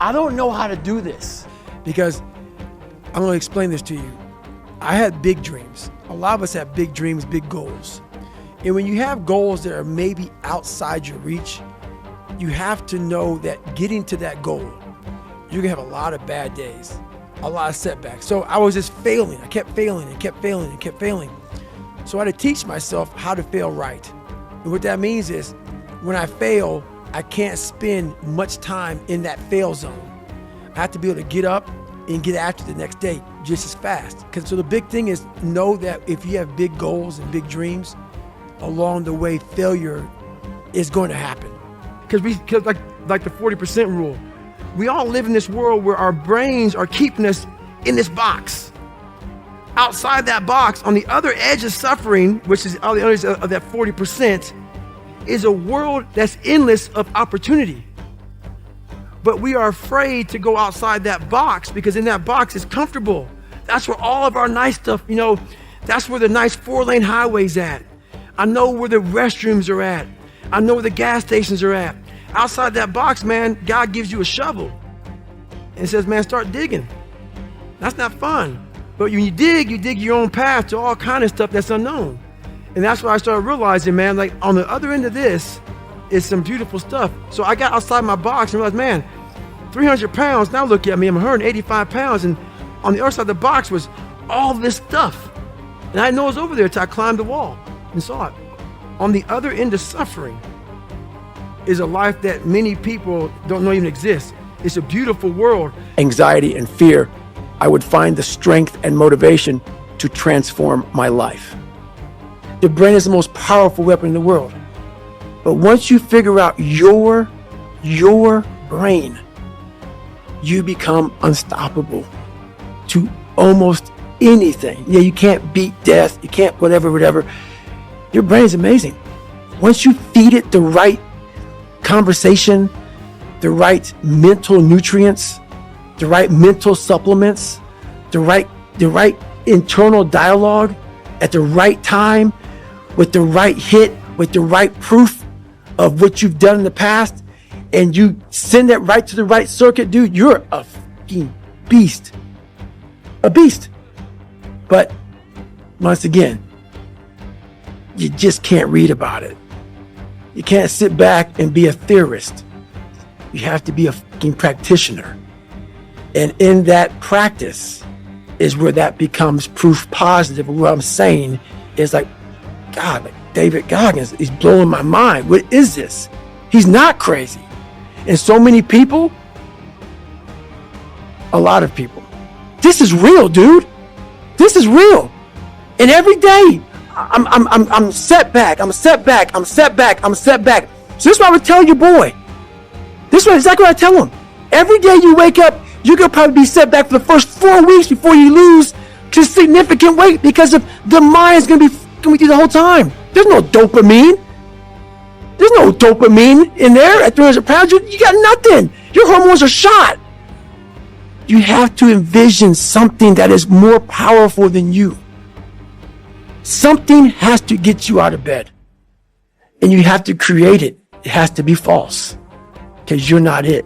I don't know how to do this. Because I'm going to explain this to you. I had big dreams. A lot of us have big dreams, big goals. And when you have goals that are maybe outside your reach, you have to know that getting to that goal, you're going to have a lot of bad days, a lot of setbacks. So I was just failing. I kept failing and kept failing and kept failing. So I had to teach myself how to fail right. And what that means is when I fail, I can't spend much time in that fail zone. I have to be able to get up and get after the next day just as fast. So the big thing is know that if you have big goals and big dreams, along the way, failure is going to happen. Because like the 40% rule, we all live in this world where our brains are keeping us in this box. Outside that box, on the other edge of suffering, which is on the other edge of that 40%, is a world that's endless of opportunity. But we are afraid to go outside that box because in that box is comfortable. That's where all of our nice stuff, that's where the nice 4-lane highway's at. I know where the restrooms are at. I know where the gas stations are at. Outside that box, man, God gives you a shovel and says, man, start digging. That's not fun. But when you dig your own path to all kind of stuff that's unknown. And that's what I started realizing, man, like on the other end of this is some beautiful stuff. So I got outside my box and realized, man, 300 pounds, now look at me, I'm 185 pounds. And on the other side of the box was all this stuff. And I didn't know it was over there until I climbed the wall and saw it. On the other end of suffering is a life that many people don't know even exists. It's a beautiful world. Anxiety and fear, I would find the strength and motivation to transform my life. The brain is the most powerful weapon in the world. But once you figure out your brain, you become unstoppable to almost anything. Yeah, you can't beat death, you can't whatever. Your brain is amazing. Once you feed it the right conversation, the right mental nutrients, the right mental supplements, the right internal dialogue at the right time, with the right hit, with the right proof of what you've done in the past, and you send that right to the right circuit, dude, you're a fucking beast. A beast. But once again, you just can't read about it. You can't sit back and be a theorist. You have to be a fucking practitioner. And in that practice is where that becomes proof positive. What I'm saying is like, God, like David Goggins, he's blowing my mind. What is this? He's not crazy. And so many people, a lot of people, this is real, dude. This is real. And every day, I'm set back. So this is what I would tell your boy. This is exactly what I tell him. Every day you wake up, you're going to probably be set back for the first 4 weeks before you lose to significant weight because of the mind's going to be with you the whole time. There's no dopamine. There's no dopamine in there at 300 pounds. You got nothing. Your hormones are shot. You have to envision something that is more powerful than you. Something has to get you out of bed. And you have to create it. It has to be false. Because you're not it.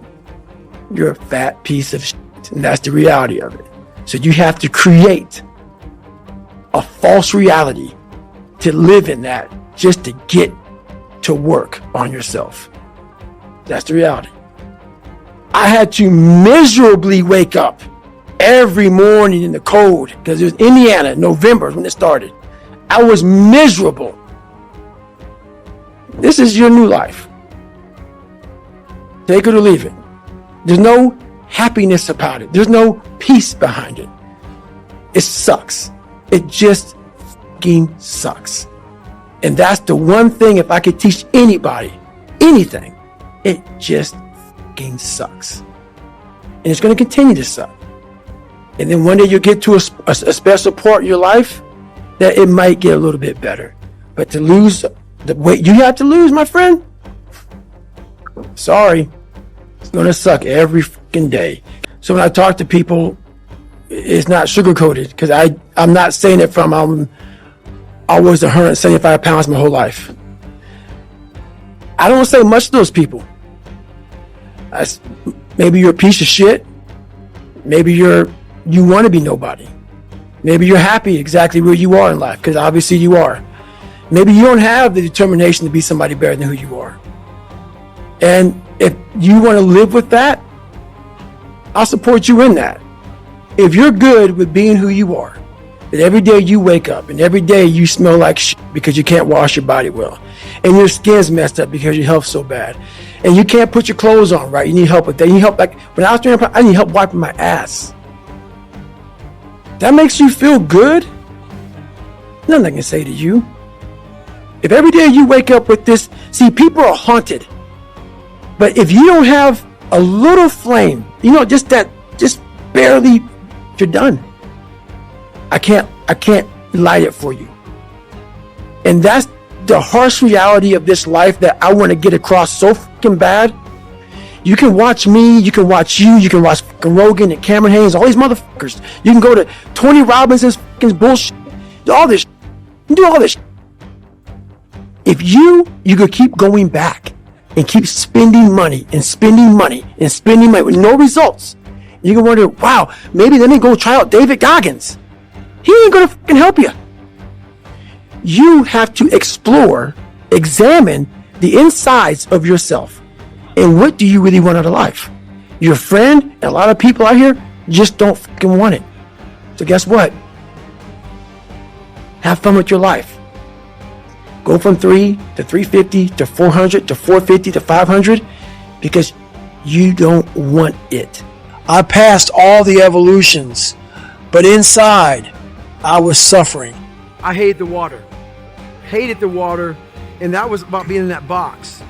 You're a fat piece of shit. And that's the reality of it. So you have to create a false reality to live in that just to get to work on yourself. That's the reality. I had to miserably wake up every morning in the cold because it was Indiana, November when it started. I was miserable. This is your new life. Take it or leave it. There's no happiness about it. There's no peace behind it. It sucks. It just fucking sucks. And that's the one thing, if I could teach anybody anything, it just fucking sucks. And it's going to continue to suck. And then one day you'll get to a special part in your life that it might get a little bit better. But to lose the weight you have to lose, my friend, sorry, it's going to suck every fucking day. So when I talk to people, it's not sugar-coated because I'm not saying it from I was 175 pounds my whole life. I don't say much to those people. Maybe you're a piece of shit. Maybe you want to be nobody. Maybe you're happy exactly where you are in life, because obviously you are. Maybe you don't have the determination to be somebody better than who you are. And if you want to live with that, I'll support you in that. If you're good with being who you are, that every day you wake up and every day you smell like shit because you can't wash your body well, and your skin's messed up because your health's so bad, and you can't put your clothes on right, you need help with that. You need help, like when I was training, I need help wiping my ass. That makes you feel good? Nothing I can say to you. If every day you wake up with this, see, people are haunted. But if you don't have a little flame, just barely, you're done. I can't light it for you. And that's the harsh reality of this life that I want to get across so fucking bad. You can watch me, you can watch you, you can watch fucking Rogan and Cameron Haynes, all these motherfuckers. You can go to Tony Robbins's fucking bullshit, all this, you do all this. If you could keep going back and keep spending money and spending money and spending money with no results, you can wonder, wow, maybe let me go try out David Goggins. He ain't gonna fucking help you. You have to explore, examine the insides of yourself. And what do you really want out of life? Your friend and a lot of people out here just don't fucking want it. So guess what? Have fun with your life. Go from 3 to 350 to 400 to 450 to 500 because you don't want it. I passed all the evolutions, but inside, I was suffering. I hated the water. And that was about being in that box.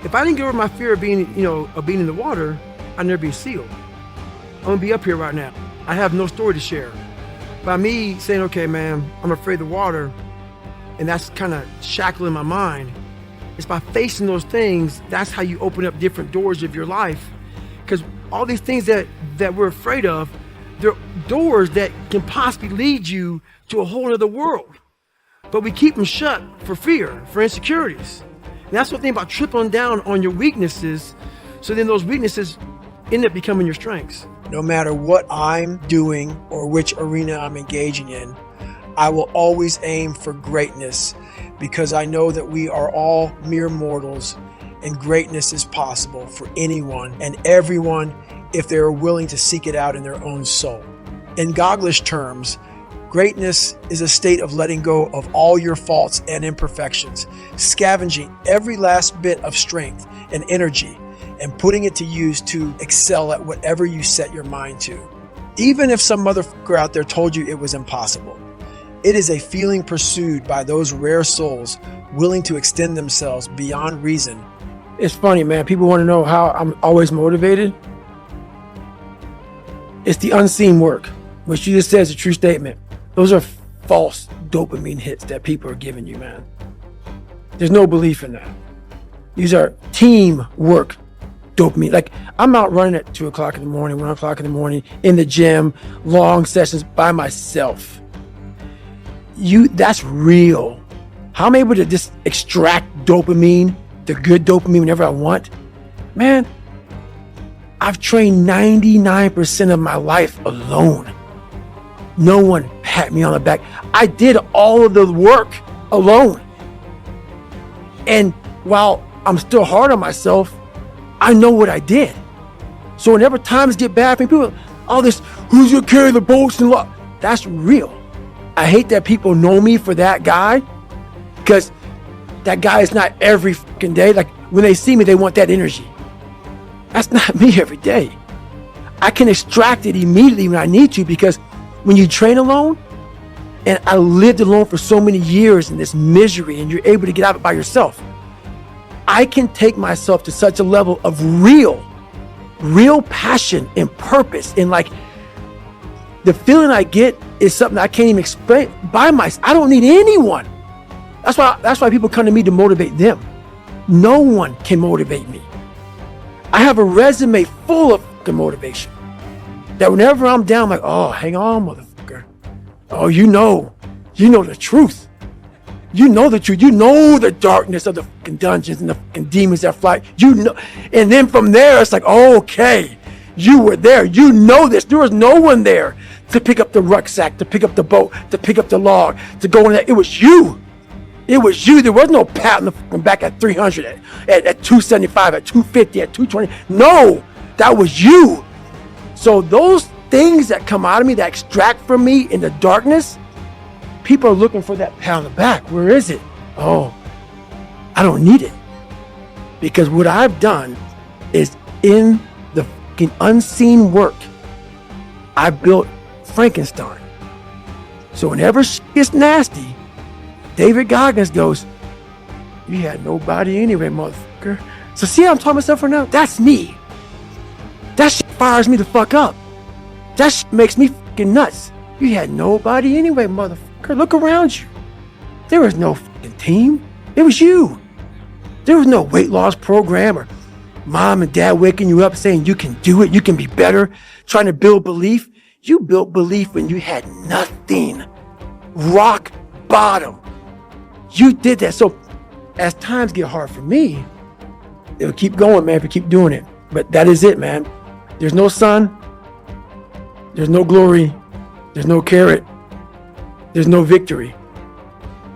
If I didn't get over my fear of being in the water, I'd never be a SEAL. I'm gonna be up here right now. I have no story to share. By me saying, okay, man, I'm afraid of the water, and that's kind of shackling my mind, it's by facing those things, that's how you open up different doors of your life. Because all these things that we're afraid of, they're doors that can possibly lead you to a whole other world. But we keep them shut for fear, for insecurities. And that's the thing about tripling down on your weaknesses, so then those weaknesses end up becoming your strengths. No matter what I'm doing or which arena I'm engaging in, I will always aim for greatness because I know that we are all mere mortals and greatness is possible for anyone and everyone if they are willing to seek it out in their own soul. In Gogglish terms, greatness is a state of letting go of all your faults and imperfections, scavenging every last bit of strength and energy, and putting it to use to excel at whatever you set your mind to. Even if some motherfucker out there told you it was impossible, it is a feeling pursued by those rare souls willing to extend themselves beyond reason. It's funny, man. People want to know how I'm always motivated. It's the unseen work, which you just said is a true statement. Those are false dopamine hits that people are giving you, man. There's no belief in that. These are teamwork dopamine. Like, I'm out running at 2 o'clock in the morning, 1 o'clock in the morning, in the gym, long sessions by myself. That's real. How I'm able to just extract dopamine, the good dopamine whenever I want. Man, I've trained 99% of my life alone. No one pat me on the back. I did all of the work alone. And while I'm still hard on myself, I know what I did. So whenever times get bad for me, people, all this, who's gonna carry the bolts and what? That's real. I hate that people know me for that guy, because that guy is not every fucking day. Like, when they see me, they want that energy. That's not me every day. I can extract it immediately when I need to, because when you train alone, and I lived alone for so many years in this misery, and you're able to get out of it by yourself, I can take myself to such a level of real passion and purpose. And like, the feeling I get is something I can't even explain by myself. I don't need anyone. That's why people come to me to motivate them. No one can motivate me. I have a resume full of fucking motivation that whenever I'm down, I'm like, oh, hang on, motherfucker. Oh, you know the truth. You know the truth. You know the darkness of the fucking dungeons and the fucking demons that fly. You know, and then from there, it's like, oh, okay, you were there. You know this. There was no one there to pick up the rucksack, to pick up the boat, to pick up the log, to go in there. It was you. It was you. There was no pat on the fucking back at 300, at 275, at 250, at 220. No, that was you. So those things that come out of me, that extract from me in the darkness, people are looking for that pat on the back. Where is it? Oh, I don't need it. Because what I've done is in the fucking unseen work, I built Frankenstein. So whenever shit gets nasty, David Goggins goes, you had nobody anyway, motherfucker. So see how I'm talking myself right now? That's me. That shit fires me the fuck up. That shit makes me fucking nuts. You had nobody anyway, motherfucker. Look around you. There was no fucking team. It was you. There was no weight loss program or mom and dad waking you up saying you can do it, you can be better, trying to build belief. You built belief when you had nothing. Rock bottom. You did that. So as times get hard for me, it'll keep going, man, if you keep doing it. But that is it, man. There's no sun. There's no glory. There's no carrot. There's no victory.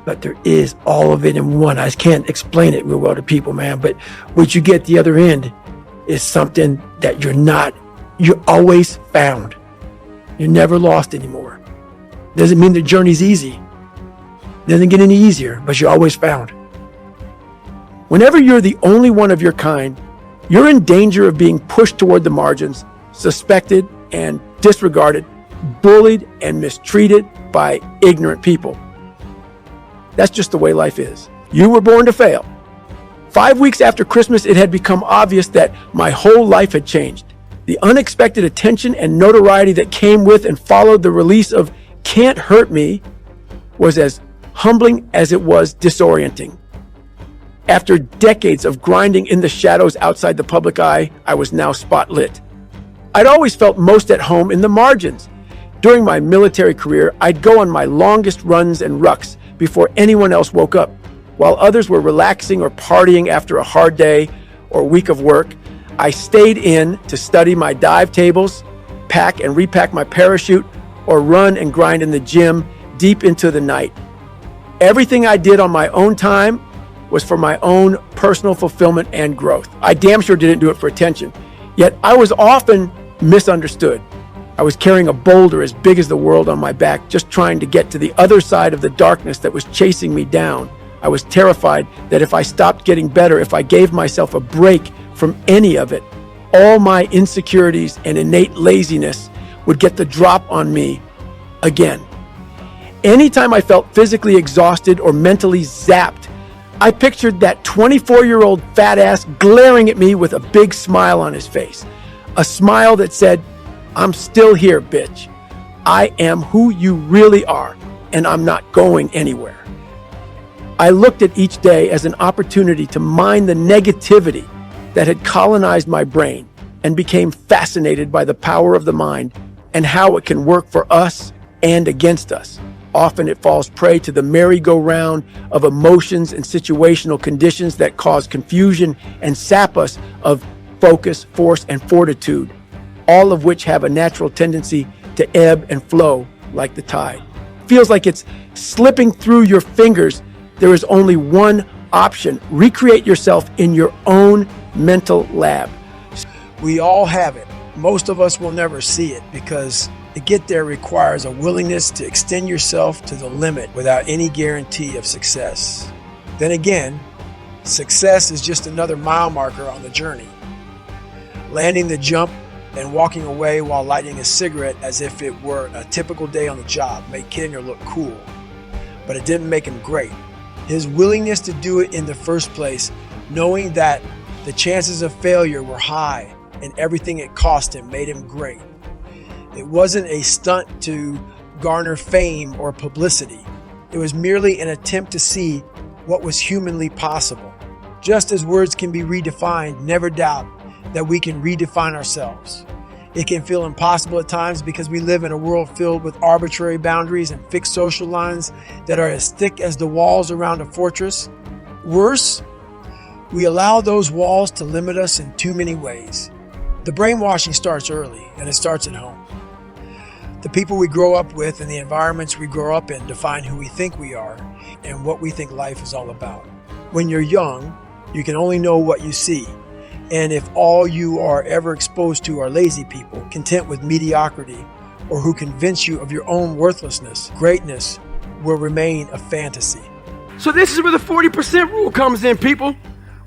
But there is all of it in one. I just can't explain it real well to people, man. But what you get at the other end is something that you're always found. You're never lost anymore. Doesn't mean the journey's easy. Doesn't get any easier, but you're always found. Whenever you're the only one of your kind, you're in danger of being pushed toward the margins, suspected and disregarded, bullied and mistreated by ignorant people. That's just the way life is. You were born to fail. 5 weeks after Christmas, it had become obvious that my whole life had changed. The unexpected attention and notoriety that came with and followed the release of Can't Hurt Me was as humbling as it was disorienting. After decades of grinding in the shadows outside the public eye, I was now spotlit. I'd always felt most at home in the margins. During my military career, I'd go on my longest runs and rucks before anyone else woke up. While others were relaxing or partying after a hard day or week of work, I stayed in to study my dive tables, pack and repack my parachute, or run and grind in the gym deep into the night. Everything I did on my own time was for my own personal fulfillment and growth. I damn sure didn't do it for attention. Yet I was often misunderstood. I was carrying a boulder as big as the world on my back, just trying to get to the other side of the darkness that was chasing me down. I was terrified that if I stopped getting better, if I gave myself a break from any of it, all my insecurities and innate laziness would get the drop on me again. Anytime I felt physically exhausted or mentally zapped, I pictured that 24-year-old fat ass glaring at me with a big smile on his face. A smile that said, I'm still here, bitch. I am who you really are, and I'm not going anywhere. I looked at each day as an opportunity to mine the negativity that had colonized my brain and became fascinated by the power of the mind and how it can work for us and against us. Often it falls prey to the merry-go-round of emotions and situational conditions that cause confusion and sap us of focus, force, and fortitude, all of which have a natural tendency to ebb and flow like the tide. Feels like it's slipping through your fingers. There is only one option. Recreate yourself in your own mental lab. We all have it. Most of us will never see it because to get there requires a willingness to extend yourself to the limit without any guarantee of success. Then again, success is just another mile marker on the journey. Landing the jump and walking away while lighting a cigarette as if it were a typical day on the job made Kenner look cool, but it didn't make him great. His willingness to do it in the first place, knowing that the chances of failure were high and everything it cost him, made him great. It wasn't a stunt to garner fame or publicity. It was merely an attempt to see what was humanly possible. Just as words can be redefined, never doubt that we can redefine ourselves. It can feel impossible at times because we live in a world filled with arbitrary boundaries and fixed social lines that are as thick as the walls around a fortress. Worse, we allow those walls to limit us in too many ways. The brainwashing starts early, and it starts at home. The people we grow up with and the environments we grow up in define who we think we are and what we think life is all about. When you're young, you can only know what you see. And if all you are ever exposed to are lazy people, content with mediocrity, or who convince you of your own worthlessness, greatness will remain a fantasy. So this is where the 40% rule comes in, people.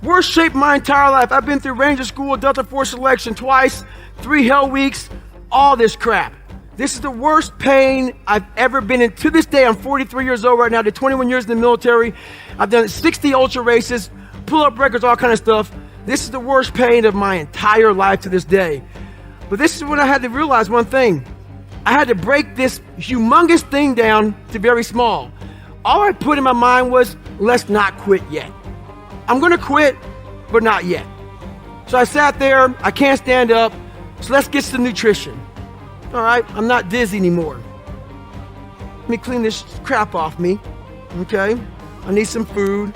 Worst shape my entire life. I've been through Ranger School, Delta Force selection twice, 3 hell weeks, all this crap. This is the worst pain I've ever been in. To this day, I'm 43 years old right now. I did 21 years in the military. I've done 60 ultra races, pull-up records, all kind of stuff. This is the worst pain of my entire life to this day. But this is when I had to realize one thing. I had to break this humongous thing down to very small. All I put in my mind was, let's not quit yet. I'm gonna quit, but not yet. So I sat there, I can't stand up, so let's get some nutrition. All right, I'm not dizzy anymore. Let me clean this crap off me, okay? I need some food.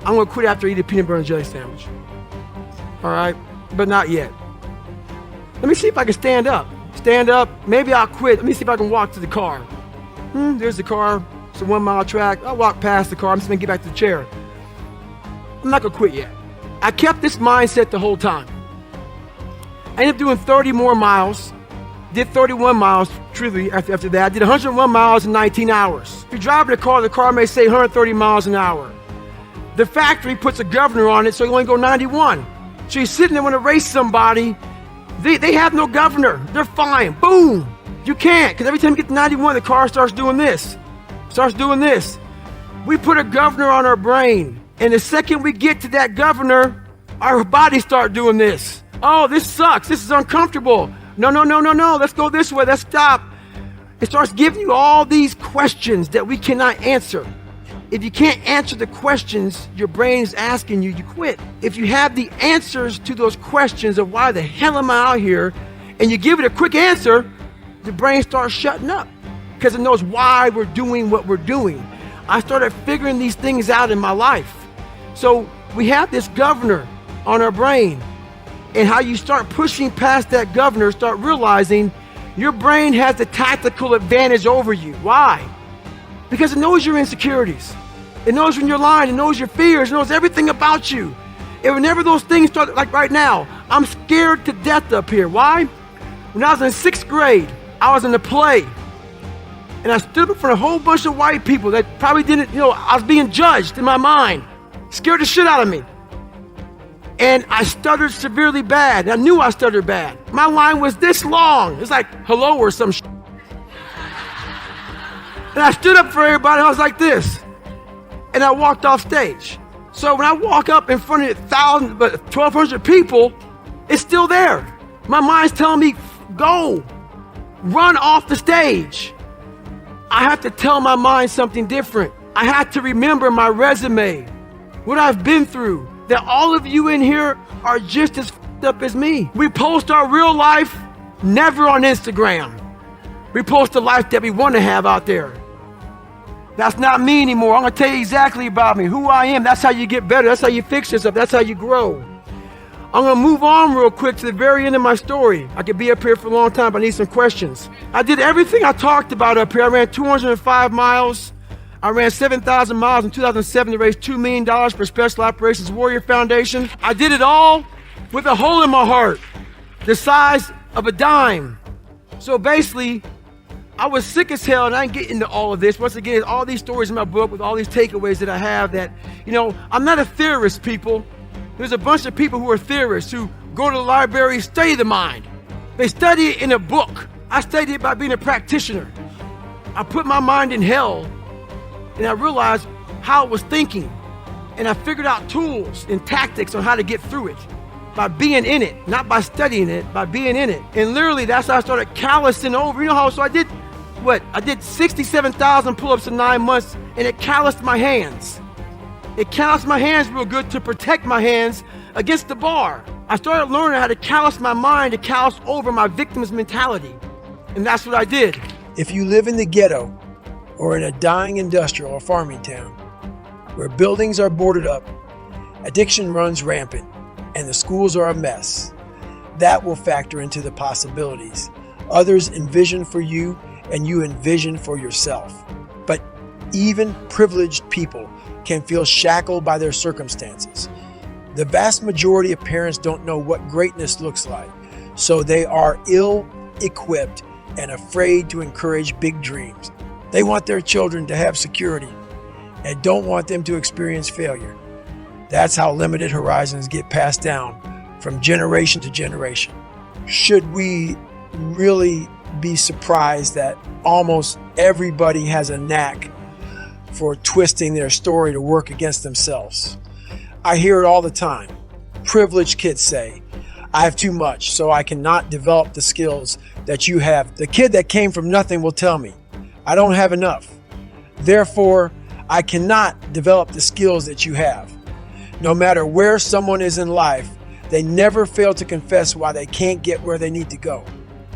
I'm gonna quit after I eat a peanut butter and jelly sandwich. All right, but not yet. Let me see if I can stand up. Stand up, maybe I'll quit. Let me see if I can walk to the car. There's the car, it's a 1 mile track. I'll walk past the car, I'm just gonna get back to the chair. I'm not gonna quit yet. I kept this mindset the whole time. I ended up doing 30 more miles. Did 31 miles, truly, after that. I did 101 miles in 19 hours. If you're driving a car, the car may say 130 miles an hour. The factory puts a governor on it, so you only go 91. So you're sitting there, want to race somebody, they have no governor. They're fine. Boom. You can't, because every time you get to 91, the car starts doing this. We put a governor on our brain, and the second we get to that governor, our bodies start doing this. Oh, this sucks. This is uncomfortable. No, let's go this way, let's stop. It starts giving you all these questions that we cannot answer. If you can't answer the questions your brain is asking you, you quit. If you have the answers to those questions of why the hell am I out here, and you give it a quick answer, the brain starts shutting up because it knows why we're doing what we're doing. I started figuring these things out in my life. So we have this governor on our brain. And how you start pushing past that governor, start realizing your brain has the tactical advantage over you. Why? Because it knows your insecurities. It knows when you're lying. It knows your fears. It knows everything about you. And whenever those things start, like right now, I'm scared to death up here. Why? When I was in 6th grade, I was in a play. And I stood in front of a whole bunch of white people that probably didn't, I was being judged in my mind. Scared the shit out of me. And I stuttered severely bad. I knew I stuttered bad. My line was this long. It's like hello or some shit. And I stood up for everybody. And I was like this. And I walked off stage. So when I walk up in front of 1,200 people, it's still there. My mind's telling me, go, run off the stage. I have to tell my mind something different. I have to remember my resume, what I've been through. That all of you in here are just as f***ed up as me. We post our real life, never on Instagram. We post the life that we want to have out there. That's not me anymore. I'm going to tell you exactly about me, who I am. That's how you get better. That's how you fix yourself. That's how you grow. I'm going to move on real quick to the very end of my story. I could be up here for a long time, but I need some questions. I did everything I talked about up here. I ran 205 miles. I ran 7,000 miles in 2007 to raise $2 million for Special Operations Warrior Foundation. I did it all with a hole in my heart, the size of a dime. So basically, I was sick as hell, and I didn't get into all of this. Once again, all these stories in my book with all these takeaways that I have that, I'm not a theorist, people. There's a bunch of people who are theorists who go to the library, study the mind. They study it in a book. I studied it by being a practitioner. I put my mind in hell, and I realized how it was thinking. And I figured out tools and tactics on how to get through it by being in it, not by studying it, by being in it. And literally, that's how I started callousing over. So I did 67,000 pull-ups in 9 months, and it calloused my hands. It calloused my hands real good to protect my hands against the bar. I started learning how to callous my mind to callous over my victim's mentality. And that's what I did. If you live in the ghetto or in a dying industrial or farming town where buildings are boarded up, addiction runs rampant, and the schools are a mess, that will factor into the possibilities others envision for you and you envision for yourself. But even privileged people can feel shackled by their circumstances. The vast majority of parents don't know what greatness looks like, so they are ill-equipped and afraid to encourage big dreams. They want their children to have security and don't want them to experience failure. That's how limited horizons get passed down from generation to generation. Should we really be surprised that almost everybody has a knack for twisting their story to work against themselves? I hear it all the time. Privileged kids say, I have too much, so I cannot develop the skills that you have. The kid that came from nothing will tell me, I don't have enough. Therefore, I cannot develop the skills that you have. No matter where someone is in life, they never fail to confess why they can't get where they need to go.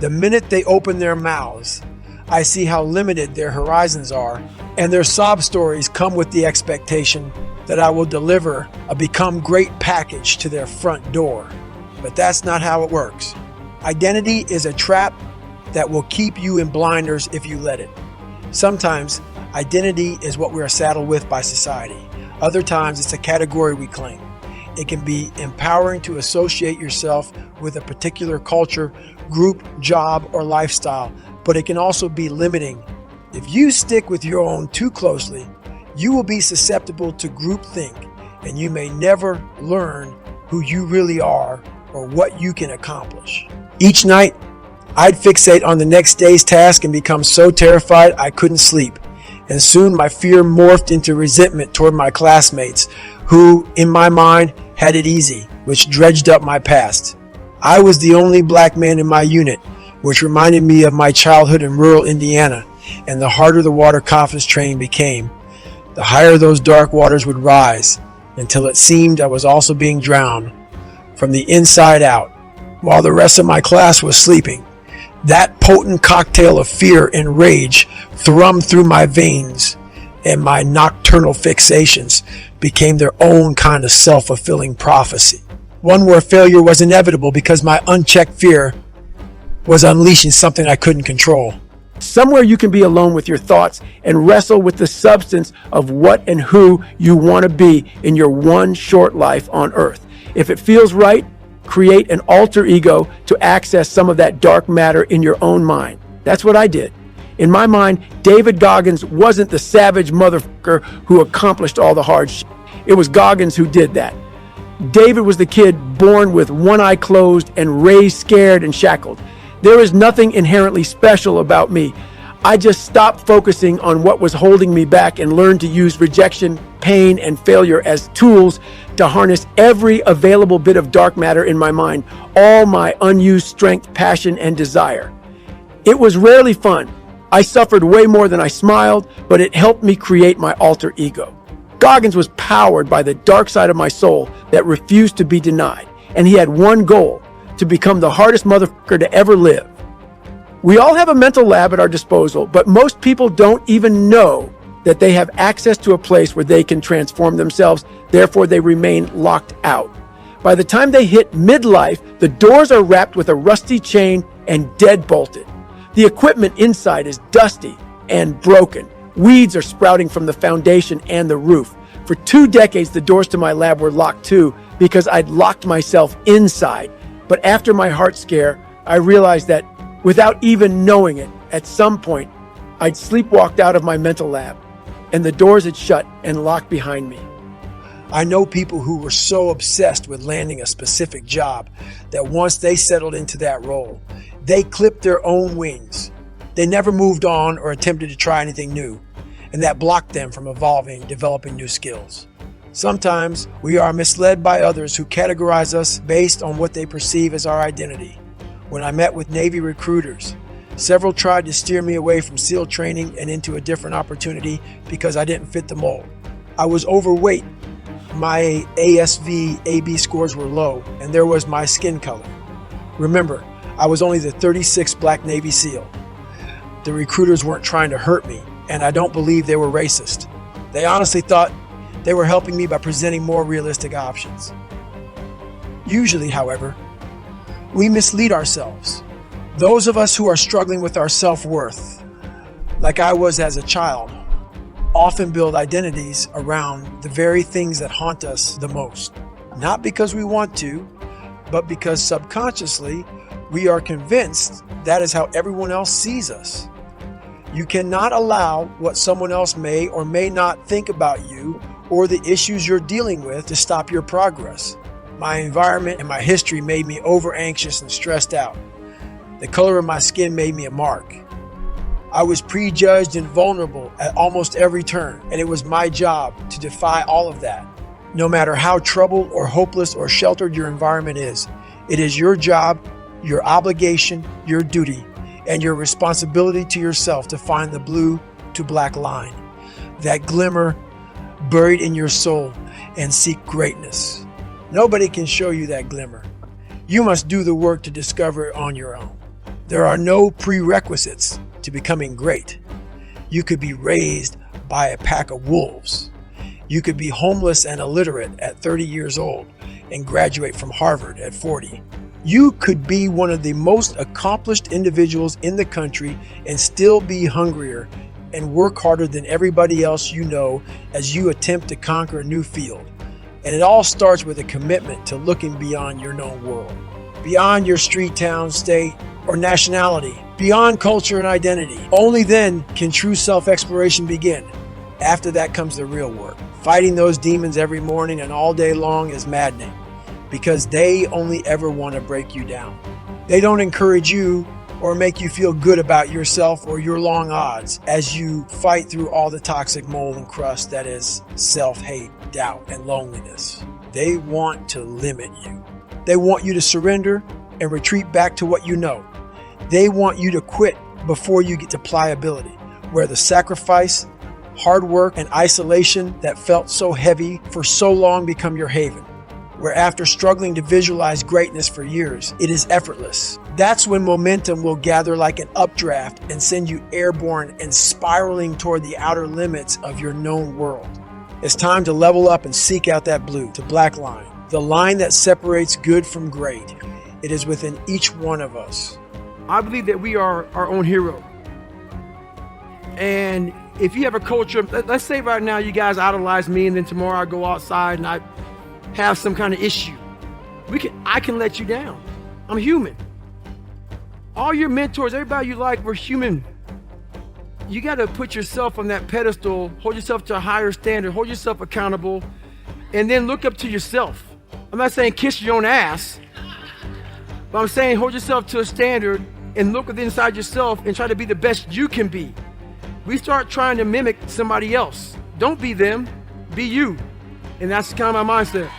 The minute they open their mouths, I see how limited their horizons are, and their sob stories come with the expectation that I will deliver a become great package to their front door. But that's not how it works. Identity is a trap that will keep you in blinders if you let it. Sometimes identity is what we are saddled with by society. Other times it's a category we claim. It can be empowering to associate yourself with a particular culture, group, job, or lifestyle, but it can also be limiting. If you stick with your own too closely, you will be susceptible to groupthink, and you may never learn who you really are or what you can accomplish. Each night, I'd fixate on the next day's task and become so terrified I couldn't sleep. And soon my fear morphed into resentment toward my classmates who, in my mind, had it easy, which dredged up my past. I was the only black man in my unit, which reminded me of my childhood in rural Indiana, and the harder the water confidence training became, the higher those dark waters would rise, until it seemed I was also being drowned from the inside out, while the rest of my class was sleeping. That potent cocktail of fear and rage thrummed through my veins, and my nocturnal fixations became their own kind of self-fulfilling prophecy. One where failure was inevitable because my unchecked fear was unleashing something I couldn't control. Somewhere you can be alone with your thoughts and wrestle with the substance of what and who you want to be in your one short life on earth. If it feels right, create an alter ego to access some of that dark matter in your own mind. That's what I did. In my mind, David Goggins wasn't the savage motherfucker who accomplished all the hard shit. It was Goggins who did that. David was the kid born with one eye closed and raised scared and shackled. There is nothing inherently special about me. I just stopped focusing on what was holding me back and learned to use rejection, pain, and failure as tools to harness every available bit of dark matter in my mind, all my unused strength, passion, and desire. It was rarely fun. I suffered way more than I smiled, but it helped me create my alter ego. Goggins was powered by the dark side of my soul that refused to be denied, and he had one goal: to become the hardest motherfucker to ever live. We all have a mental lab at our disposal, but most people don't even know that they have access to a place where they can transform themselves, therefore they remain locked out. By the time they hit midlife, the doors are wrapped with a rusty chain and dead-bolted. The equipment inside is dusty and broken. Weeds are sprouting from the foundation and the roof. For 2 decades, the doors to my lab were locked too because I'd locked myself inside. But after my heart scare, I realized that without even knowing it, at some point, I'd sleepwalked out of my mental lab and the doors had shut and locked behind me. I know people who were so obsessed with landing a specific job that once they settled into that role, they clipped their own wings. They never moved on or attempted to try anything new, and that blocked them from evolving, developing new skills. Sometimes we are misled by others who categorize us based on what they perceive as our identity. When I met with Navy recruiters, several tried to steer me away from SEAL training and into a different opportunity because I didn't fit the mold. I was overweight, my ASV AB scores were low, and there was my skin color. Remember, I was only the 36th Black Navy SEAL. The recruiters weren't trying to hurt me, and I don't believe they were racist. They honestly thought they were helping me by presenting more realistic options. Usually, however, we mislead ourselves. Those of us who are struggling with our self-worth, like I was as a child, often build identities around the very things that haunt us the most. Not because we want to, but because subconsciously we are convinced that is how everyone else sees us. You cannot allow what someone else may or may not think about you or the issues you're dealing with to stop your progress. My environment and my history made me over anxious and stressed out. The color of my skin made me a mark. I was prejudged and vulnerable at almost every turn, and it was my job to defy all of that. No matter how troubled or hopeless or sheltered your environment is, it is your job, your obligation, your duty, and your responsibility to yourself to find the blue to black line, that glimmer buried in your soul, and seek greatness. Nobody can show you that glimmer. You must do the work to discover it on your own. There are no prerequisites to becoming great. You could be raised by a pack of wolves. You could be homeless and illiterate at 30 years old and graduate from Harvard at 40. You could be one of the most accomplished individuals in the country and still be hungrier and work harder than everybody else you know as you attempt to conquer a new field. And it all starts with a commitment to looking beyond your known world, beyond your street, town, state, or nationality, beyond culture and identity. Only then can true self-exploration begin. After that comes the real work. Fighting those demons every morning and all day long is maddening because they only ever want to break you down. They don't encourage you or make you feel good about yourself or your long odds as you fight through all the toxic mold and crust that is self-hate, doubt, and loneliness. They want to limit you. They want you to surrender and retreat back to what you know. They want you to quit before you get to pliability, where the sacrifice, hard work, and isolation that felt so heavy for so long become your haven, where after struggling to visualize greatness for years, it is effortless. That's when momentum will gather like an updraft and send you airborne and spiraling toward the outer limits of your known world. It's time to level up and seek out that blue to black line, the line that separates good from great. It is within each one of us. I believe that we are our own hero. And if you have a culture, let's say right now you guys idolize me and then tomorrow I go outside and I have some kind of issue. I can let you down. I'm human. All your mentors, everybody you like, we're human. You got to put yourself on that pedestal, hold yourself to a higher standard, hold yourself accountable, and then look up to yourself. I'm not saying kiss your own ass, but I'm saying hold yourself to a standard and look within inside yourself and try to be the best you can be. We start trying to mimic somebody else. Don't be them, be you. And that's kind of my mindset.